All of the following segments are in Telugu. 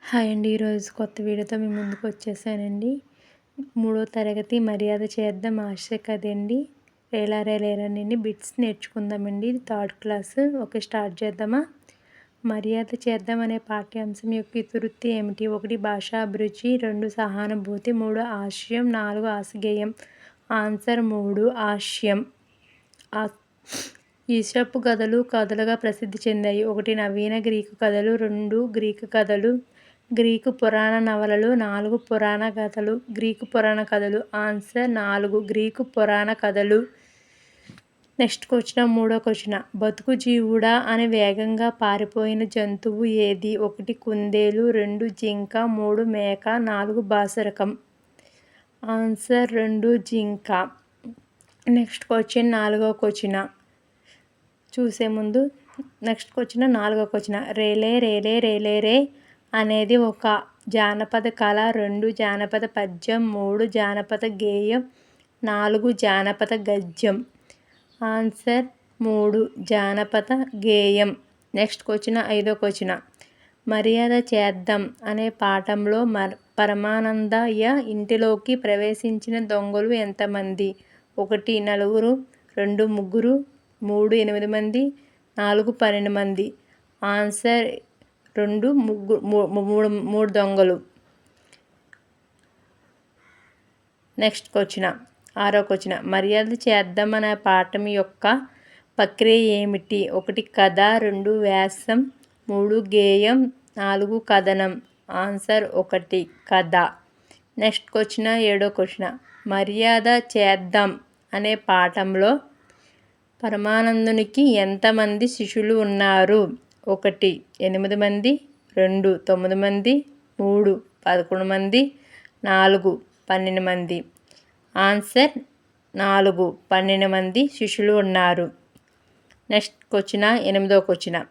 హాయ్ అండి. ఈరోజు కొత్త వీడియోతో మీ ముందుకు వచ్చేసానండి. 3వ తరగతి మర్యాద చేద్దాం ఆశ కదండి. రేలా రేలేరానండి బిట్స్ నేర్చుకుందామండి. ఇది 3rd క్లాస్. ఓకే, స్టార్ట్ చేద్దామా? మర్యాద చేద్దాం అనే పాఠ్యాంశం యొక్క ఇతివృత్తి ఏమిటి? 1 భాషా అభిరుచి, 2 సహానుభూతి, 3 హాస్యం, 4 హాస్యగేయం. ఆన్సర్ 3 హాస్యం. ఈసోపు కథలు కథలుగా ప్రసిద్ధి చెందాయి. 1 నవీన గ్రీకు కథలు, 2 గ్రీకు కథలు, గ్రీకు పురాణ నవలలు, 4 పురాణ కథలు. గ్రీకు పురాణ కథలు. ఆన్సర్ 4 గ్రీకు పురాణ కథలు. నెక్స్ట్ క్వశ్చన్, 3వ క్వశ్చన్. బతుకు జీవుడా అని వేగంగా పారిపోయిన జంతువు ఏది? 1 కుందేలు, 2 జింక, 3 మేక, 4 బాసరకం. ఆన్సర్ 2 జింక. నెక్స్ట్ క్వశ్చన్, 4వ క్వశ్చన్ చూసే ముందు నెక్స్ట్ క్వశ్చన్ 4వ క్వశ్చన్. రేలే రేలే రేలే రే అనేది ఒక జానపద కళ, 2 జానపద పద్యం, 3 జానపద గేయం, 4 జానపద గద్యం. ఆన్సర్ 3 జానపద గేయం. నెక్స్ట్ క్వశ్చన్, 5వ క్వశ్చన్. మర్యాద చేద్దాం అనే పాఠంలో పరమానందయ్య ఇంటిలోకి ప్రవేశించిన దొంగలు ఎంతమంది? 1 నలుగురు, 2 ముగ్గురు, 3 8 మంది, 4 12 మంది. ఆన్సర్ 2 3 దొంగలు. నెక్స్ట్ క్వశ్చన్, 6వ క్వశ్చన్. మర్యాద చేద్దాం అనే పాఠం యొక్క ప్రక్రియ ఏమిటి? 1 కథ, 2 వ్యాసం, 3 గేయం, 4 కథనం. ఆన్సర్ 1 కథ. నెక్స్ట్ క్వశ్చన్, 7వ క్వశ్చన్. మర్యాద చేద్దాం అనే పాఠంలో పరమానందునికి ఎంతమంది శిష్యులు ఉన్నారు? 1 8 మంది, 2 9 మంది, 3 11 మంది, 4 12 మంది. ఆన్సర్ 4 12 మంది శిష్యులు ఉన్నారు. నెక్స్ట్ క్వశ్చన్, 8వ క్వశ్చన్.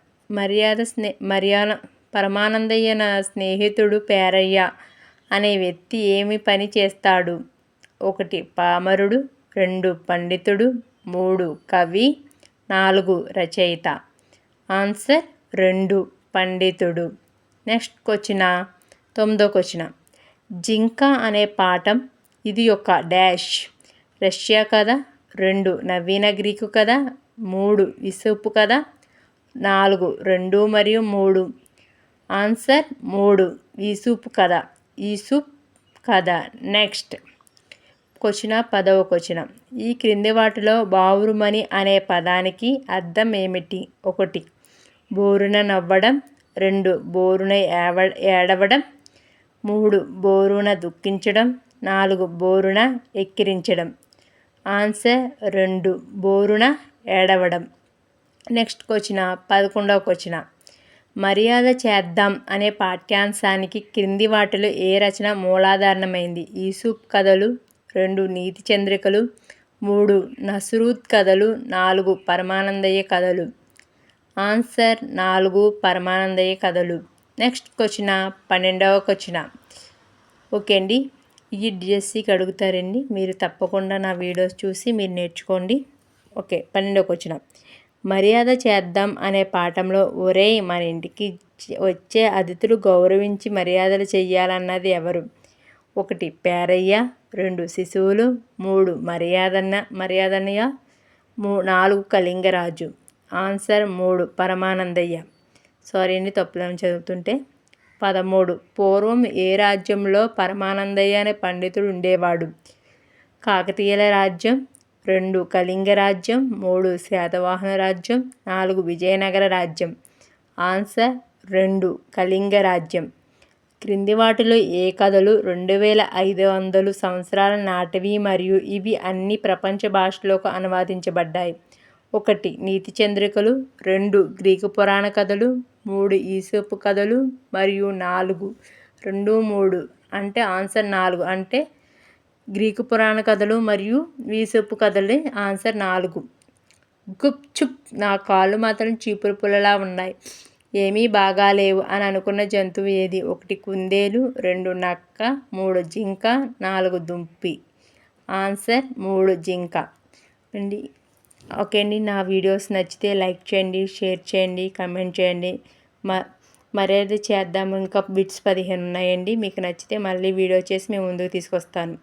పరమానందయ్య స్నేహితుడు పేరయ్య అనే వ్యక్తి ఏమి పని చేస్తాడు? 1 పామరుడు, 2 పండితుడు, 3 కవి, 4 రచయిత. ఆన్సర్ 2 పండితుడు. నెక్స్ట్ క్వశ్చన్, 9వ క్వశ్చన్. జింక అనే పాఠం ఇది ఒక డాష్. రష్యా కథ, 2 నవీన గ్రీకు కథ, 3 ఈసోపు కథ, 4 2 మరియు 3. ఆన్సర్ 3 ఈసోపు కథ. ఈసోప్ కథ. నెక్స్ట్ క్వశ్చన్, 10వ క్వశ్చన్. ఈ క్రింది వాటిలో బావురుమని అనే పదానికి అర్థం ఏమిటి? 1 బోరున నవ్వడం, 2 బోరున ఏడవడం, 3 బోరున దుఃఖించడం, 4 బోరున ఎక్కిరించడం. ఆన్సర్ 2 బోరున ఏడవడం. నెక్స్ట్ క్వశ్చన్, 11వ క్వశ్చన్. మర్యాద చేద్దాం అనే పాఠ్యాంశానికి క్రింది వాటిలో ఏ రచన మూలాధారమైంది? ఈసోప్ కథలు, 2 నీతి చంద్రికలు, 3 నస్రూద్ కథలు, 4 పరమానందయ్య కథలు. ఆన్సర్ 4 పరమానందయ్య కథలు. నెక్స్ట్ క్వశ్చన్, 12వ క్వశ్చన్. ఓకే అండి, ఈ డిఎస్సికి అడుగుతారండి. మీరు తప్పకుండా నా వీడియోస్ చూసి మీరు నేర్చుకోండి. ఓకే, 12వ క్వశ్చన్. మర్యాద చేద్దాం అనే పాఠంలో ఒరేయ్ మన ఇంటికి వచ్చే అతిథులు గౌరవించి మర్యాదలు చెయ్యాలన్నది ఎవరు? 1 పేరయ్య, 2 శిశువులు, 3 మర్యాదన్నయ్య, 4 కళింగరాజు. ఆన్సర్ 3 పరమానందయ్య. సారీ అండి, తప్పులను చదువుతుంటే. 13 పూర్వం ఏ రాజ్యంలో పరమానందయ్య అనే పండితుడు ఉండేవాడు? కాకతీయుల రాజ్యం, 2 కళింగ రాజ్యం, 3 శాతవాహన రాజ్యం, 4 విజయనగర రాజ్యం. ఆన్సర్ 2 కళింగ రాజ్యం. క్రింది వాటిలో ఏ కథలు 2500 సంవత్సరాల నాటివి మరియు ఇవి అన్ని ప్రపంచ భాషలకు అనువాదించబడ్డాయి? 1 నీతి చంద్రికలు, 2 గ్రీకు పురాణ కథలు, 3 ఈసోపు కథలు మరియు 4 2 3. అంటే ఆన్సర్ 4 అంటే గ్రీకు పురాణ కథలు మరియు ఈసోపు కథలే. ఆన్సర్ 4. గుప్చుప్ నా కాళ్ళు మాత్రం చీపురు పుల్లలా ఉన్నాయి, ఏమీ బాగాలేవు అని అనుకున్న జంతువు ఏది? 1 కుందేలు, 2 నక్క, 3 జింక, 4 దుంపి. ఆన్సర్ 3 జింక అండి. ఓకే అండి, నా వీడియోస్ నచ్చితే లైక్ చేయండి, షేర్ చేయండి, కమెంట్ చేయండి. మరేది చేద్దాము, ఇంకా బిట్స్ 15 ఉన్నాయండి. మీకు నచ్చితే మళ్ళీ వీడియో చేసి మేము ముందుకు తీసుకొస్తాను.